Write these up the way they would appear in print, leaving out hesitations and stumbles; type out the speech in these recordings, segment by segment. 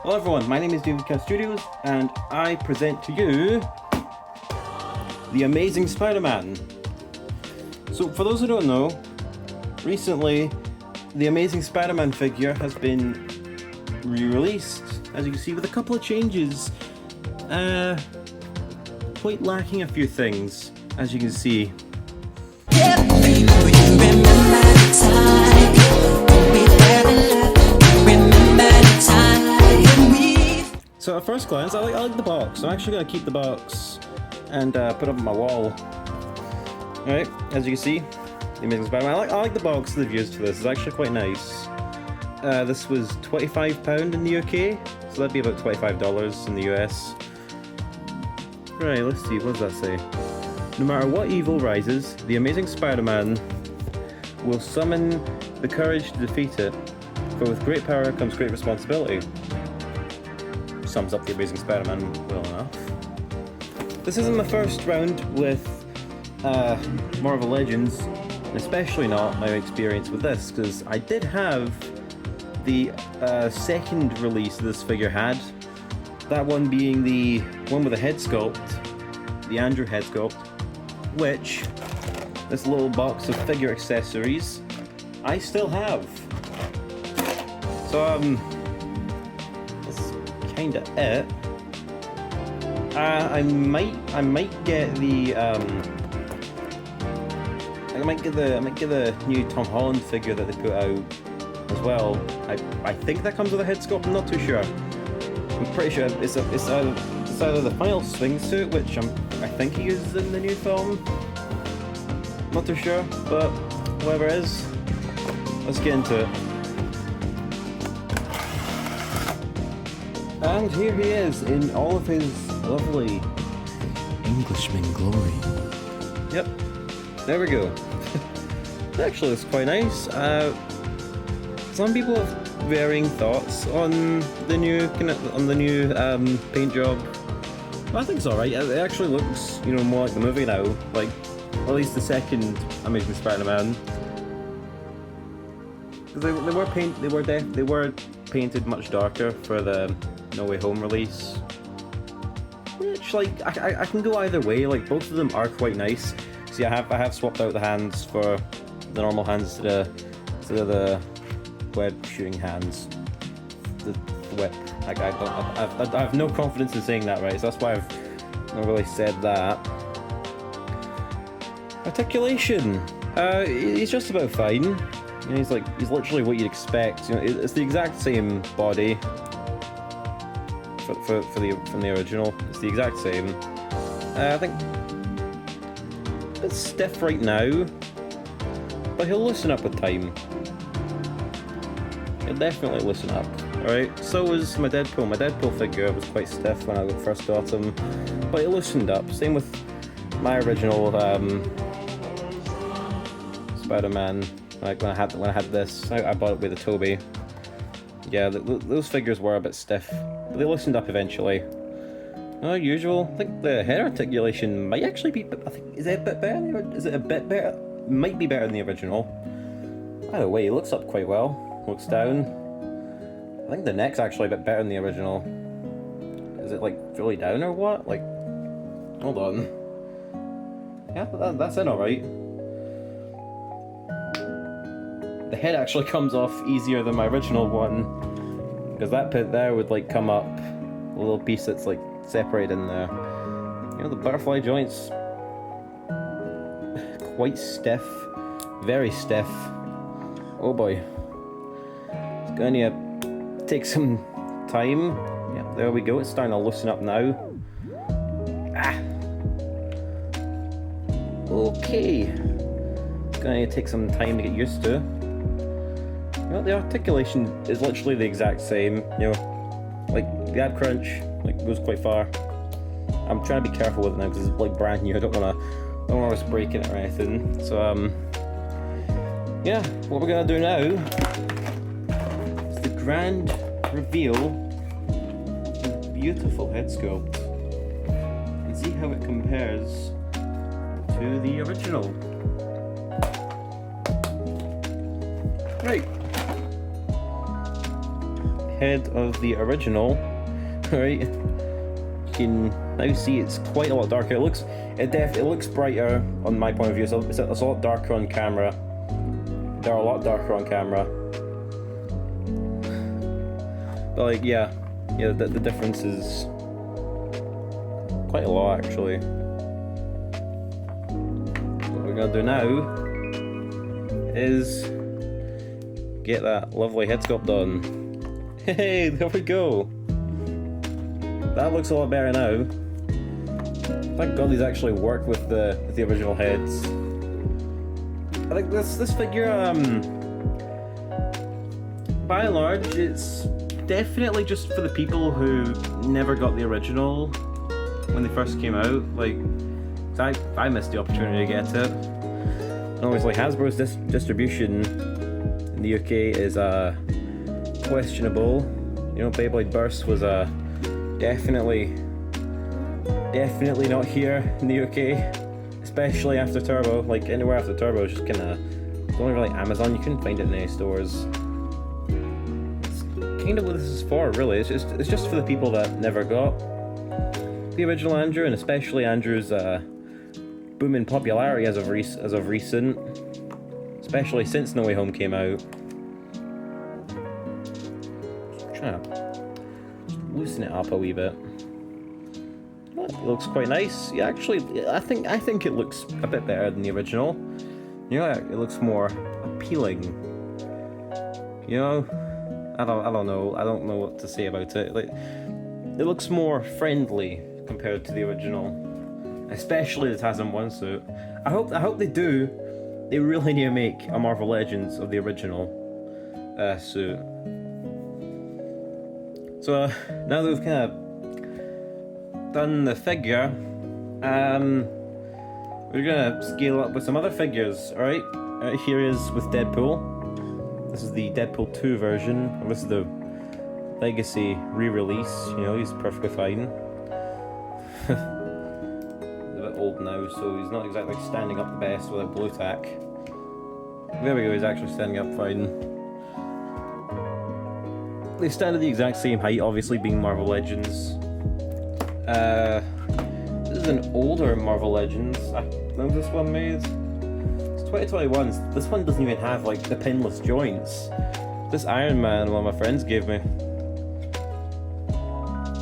Hello everyone, my name is David Cat Studios and I present to you The Amazing Spider-Man. So for those who don't know, recently the Amazing Spider-Man figure has been re-released, as you can see, with a couple of changes. Quite lacking a few things, as you can see. So at first glance, I like the box. I'm actually going to keep the box and put it up on my wall. Alright, as you can see, the Amazing Spider-Man. I like the box they've used for this. It's actually quite nice. This was £25 in the UK, so that'd be about $25 in the US. Right, let's see, what does that say? No matter what evil rises, the Amazing Spider-Man will summon the courage to defeat it, for with great power comes great responsibility. Sums up the Amazing Spider-Man well enough. This isn't my first round with Marvel Legends, and especially not my experience with this, because I did have the second release this figure had. That one being the one with the head sculpt, the Andrew head sculpt, which, this little box of figure accessories, I still have. So, that's kinda it. I might get the I might get the new Tom Holland figure that they put out as well. I think that comes with a head sculpt. I'm not too sure. I'm pretty sure it's either the final swing suit, which I think he uses in the new film. Not too sure, but whatever it is, let's get into it. And here he is in all of his lovely Englishman glory. Yep, there we go. It actually looks quite nice. Some people have varying thoughts on the new paint job. I think it's alright. It actually looks, more like the movie now. Like, at least the second Amazing Spider-Man. Because they were painted much darker for the No Way Home release. Which, like, I can go either way. Like, both of them are quite nice. See, I have swapped out the hands for the normal hands instead of the web shooting hands. The whip. Like, I have no confidence in saying that right, so that's why I've not really said that. Articulation. He's just about fine. He's literally what you'd expect. It's the exact same body from the original. It's the exact same. I think a bit stiff right now, but he'll loosen up with time. He'll definitely loosen up. Alright, so was my Deadpool. My Deadpool figure was quite stiff when I first got him, but it loosened up. Same with my original Spider-Man. Like when I had this, I bought it with a Toby. Yeah, those figures were a bit stiff, but they loosened up eventually. Usual. I think the head articulation might actually be. Is it a bit better? Is it a bit better? Might be better than the original. Either way, he looks up quite well. Looks down. I think the neck's actually a bit better than the original. Is it like fully down or what? Like, hold on. Yeah, that's it alright. The head actually comes off easier than my original one, because that bit there would like come up, a little piece that's like separated in there. The butterfly joints, quite stiff, very stiff. Oh boy, it's going to take some time. Yeah, there we go. It's starting to loosen up now. Okay, it's going to take some time to get used to. The articulation is literally the exact same. Like the ab crunch, goes quite far. I'm trying to be careful with it now because it's like brand new. I don't want to risk breaking it or anything. So yeah, what we're gonna do now is the grand reveal of the beautiful head sculpt and see how it compares to the original. Right. head of the original, right? You can now see it's quite a lot darker. It looks brighter on my point of view. So it's a lot darker on camera. They're a lot darker on camera. But like, yeah, the difference is quite a lot actually. What we're gonna do now is get that lovely head sculpt done. Hey, there we go. That looks a lot better now. Thank God these actually work with the original heads. I think this figure, by and large, it's definitely just for the people who never got the original when they first came out. Like, I missed the opportunity to get it. And obviously Hasbro's distribution in the UK is questionable. You know, Beyblade Burst was definitely not here in the UK, especially after Turbo. Like, anywhere after Turbo is just kinda, it's only really Amazon. You couldn't find it in any stores. It's kind of what this is for, really. It's just for the people that never got the original Andrew, and especially Andrew's boom in popularity as of recent, especially since No Way Home came out. Just trying to loosen it up a wee bit. It looks quite nice. Yeah, actually, I think it looks a bit better than the original. You know, it looks more appealing. You know, I don't know what to say about it. Like, it looks more friendly compared to the original, especially the Tasm 1 suit. I hope they do. They really need to make a Marvel Legends of the original suit. So now that we've kind of done the figure, we're gonna scale up with some other figures. Alright, here is with Deadpool. This is the Deadpool 2 version, and this is the Legacy re-release. You know, he's perfectly fine. He's a bit old now, so he's not exactly standing up the best without blue tack. There we go, he's actually standing up fine. They stand at the exact same height, obviously being Marvel Legends. This is an older Marvel Legends. When was this one made? It's 2021. This one doesn't even have like the pinless joints. This Iron Man one my friends gave me.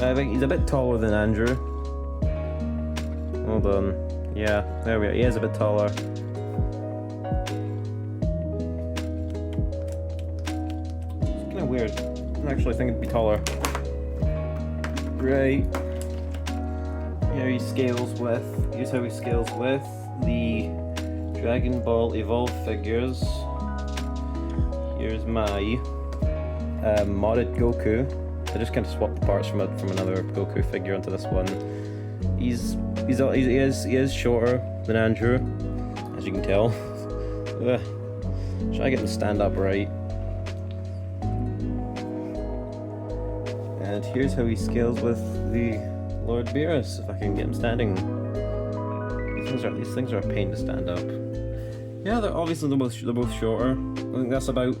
I think he's a bit taller than Andrew. Hold on. Yeah, there we go. He is a bit taller. It's kind of weird. I actually think it'd be taller. Right. Here's how he scales with the Dragon Ball Evolve figures. Here's my modded Goku. I just kind of swapped the parts from another Goku figure onto this one. He is shorter than Andrew, as you can tell. Try to get him to stand up right. And here's how he scales with the Lord Beerus, if I can get him standing. These things are a pain to stand up. Yeah, they're both shorter. I think that's about.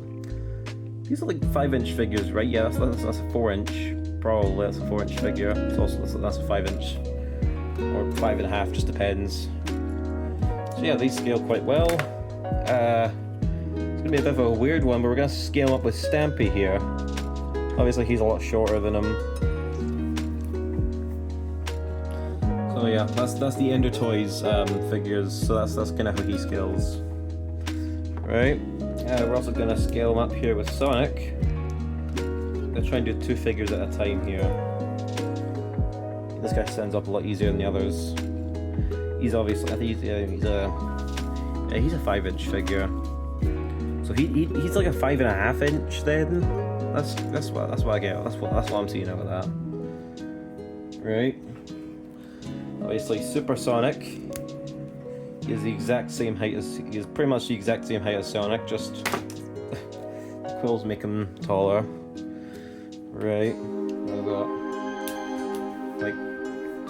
These are like 5-inch figures, right? Yeah, that's a 4-inch. Probably that's a 4-inch figure. It's also that's a 5-inch or 5.5, just depends. So yeah, these scale quite well. It's gonna be a bit of a weird one, but we're gonna scale him up with Stampy here. Obviously, he's a lot shorter than him. So yeah, that's the Ender Toys figures. So that's kind of how he scales. Right. We're also gonna scale him up here with Sonic. I'm gonna try and do 2 figures at a time here. This guy stands up a lot easier than the others. He's obviously, I think he's a 5-inch figure. So he's like a 5.5-inch then. That's what I get. That's what I'm seeing out of that. Right. Obviously, Supersonic is the exact same height as pretty much the exact same height as Sonic. Just the quills make him taller. Right. I've got like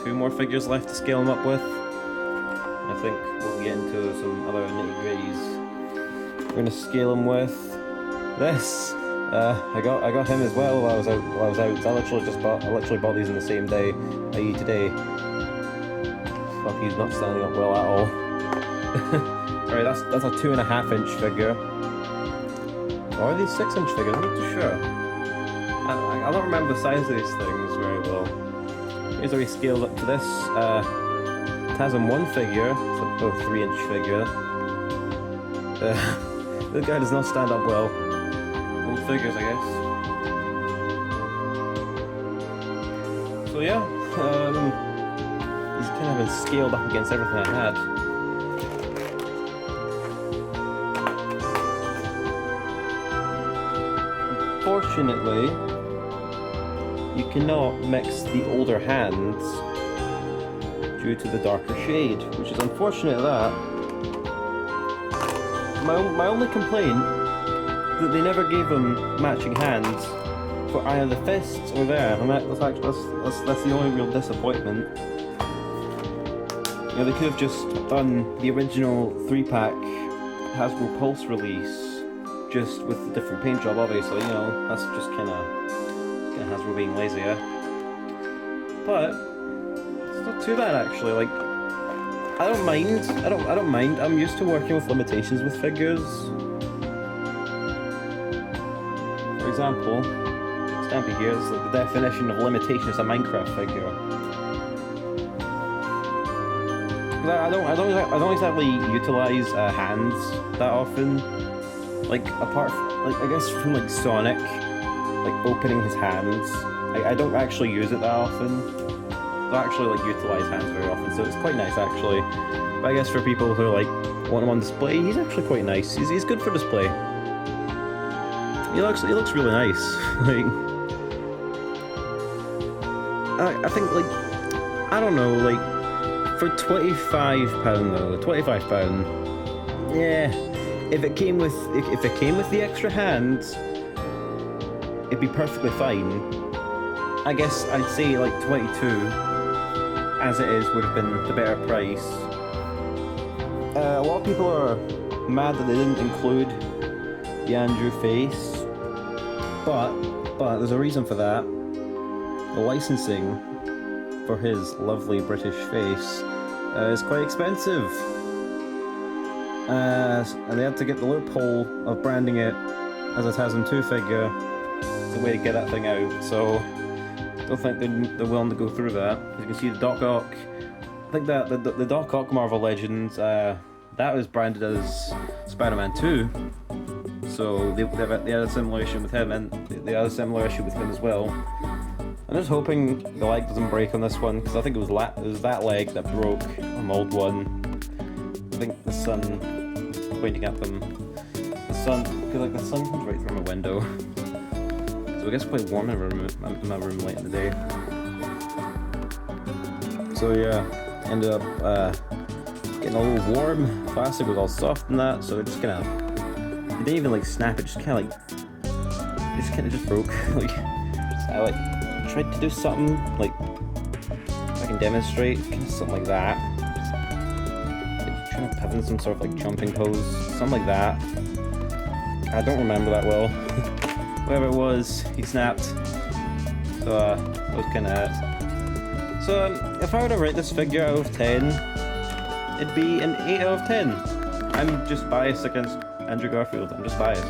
2 more figures left to scale him up with. I think we'll get into some other nitty-gritties. We're gonna scale him with this. I got him as well while I was out. I literally bought these in the same day, i.e. today. Fuck, he's not standing up well at all. Alright, that's a 2.5-inch figure. Or are these 6-inch figures? I'm not too sure. I don't remember the size of these things very well. Here's how he scaled up to this. TASM1 figure, it's about a 3-inch figure. This guy does not stand up well. Old figures, I guess. So yeah, he's kind of been scaled up against everything I had. Unfortunately, you cannot mix the older hands due to the darker shade, which is unfortunate. That my only complaint is that they never gave him matching hands for either the fists or there, and that's the only real disappointment. You know, they could have just done the original 3-pack Hasbro Pulse release just with the different paint job, obviously. You know, that's just kind of Hasbro being lazy, yeah. But it's not too bad actually. Like, I don't mind. I don't mind. I'm used to working with limitations with figures. For example, Stampy here is like the definition of limitation is a Minecraft figure. I don't exactly utilize hands that often. Like, apart from, like, I guess from like Sonic, like opening his hands, I don't actually use it that often. I don't actually like utilize hands very often, so it's quite nice actually. But I guess for people who like want him on display, he's actually quite nice. He's good for display. He looks really nice. Like, I think, like, I don't know, like, for £25 though, £25, yeah. If it came with the extra hands, it'd be perfectly fine. I guess I'd say like 22, as it is, would have been the better price. A lot of people are mad that they didn't include the Andrew face, but there's a reason for that. The licensing for his lovely British face is quite expensive. And they had to get the loophole of branding it as a TASM 2 figure. It's a way to get that thing out, so I don't think they're willing to go through that. As you can see, the Doc Ock, I think that the Doc Ock Marvel Legends, that was branded as Spider-Man 2, so they had a similar issue with him, and they had a similar issue with him as well. I'm just hoping the leg doesn't break on this one, because I think it was that leg that broke on the old one. I think the sun pointing at them. The sun, because like the sun comes right through my window. So it gets quite warm in my room late in the day. So yeah, ended up getting a little warm. Plastic was all soft and that, so it just kind of, it didn't even like snap. It just kind of just broke. Like, I like tried to do something like, if I can demonstrate, kind of something like that. Trying to pivot in some sort of like jumping pose, something like that. I don't remember that well. Whatever it was, he snapped. So that was kind of it. So if I were to rate this figure out of 10, it'd be an 8 out of 10. I'm just biased against Andrew Garfield. I'm just biased.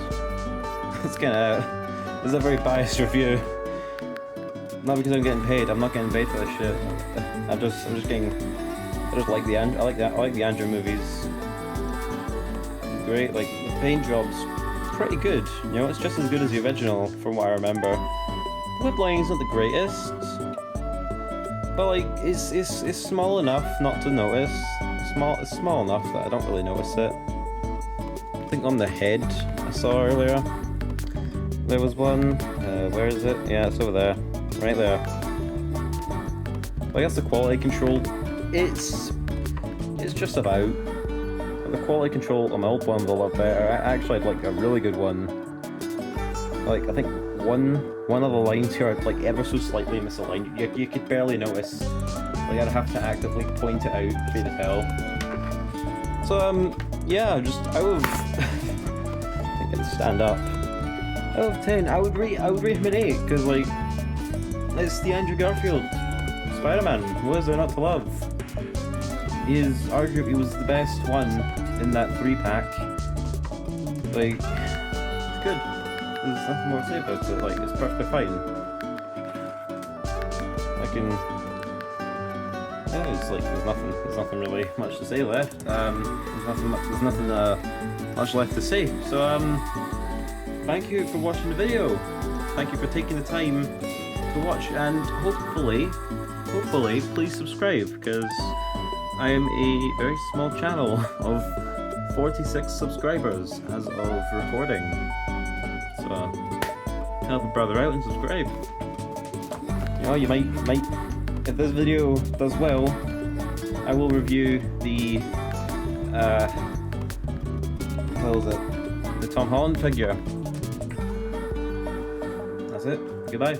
It's kind of, this is a very biased review. Not because I'm getting paid. I'm not getting paid for this shit. I'm just getting. I just like the I like the Andrew movies. It's great. Like, the paint job's pretty good. You know, it's just as good as the original from what I remember. The whip lining's not the greatest, but like it's small enough not to notice. It's small enough that I don't really notice it. I think on the head I saw earlier there was one. Where is it? Yeah, it's over there, right there. I guess the quality control. It's just about. The quality control on my old one was a lot better. I actually had like a really good one. Like, I think one of the lines here like ever so slightly misaligned. You could barely notice. Like, I'd have to actively point it out for you to tell. So yeah, just out of I think I'd stand up. Out of 10, I would rate him an 8, because like, it's the Andrew Garfield Spider-Man. What is there not to love? He was the best one in that 3-pack. Like, it's good. There's nothing more to say about it. Like, it's perfectly fine. Yeah, it's like there's nothing really much to say there. There's nothing much left to say. So thank you for watching the video. Thank you for taking the time to watch, and hopefully, please subscribe, because I am a very small channel of 46 subscribers as of recording. So help a brother out and subscribe. You know, you might, if this video does well, I will review the what was it? The Tom Holland figure. That's it. Goodbye.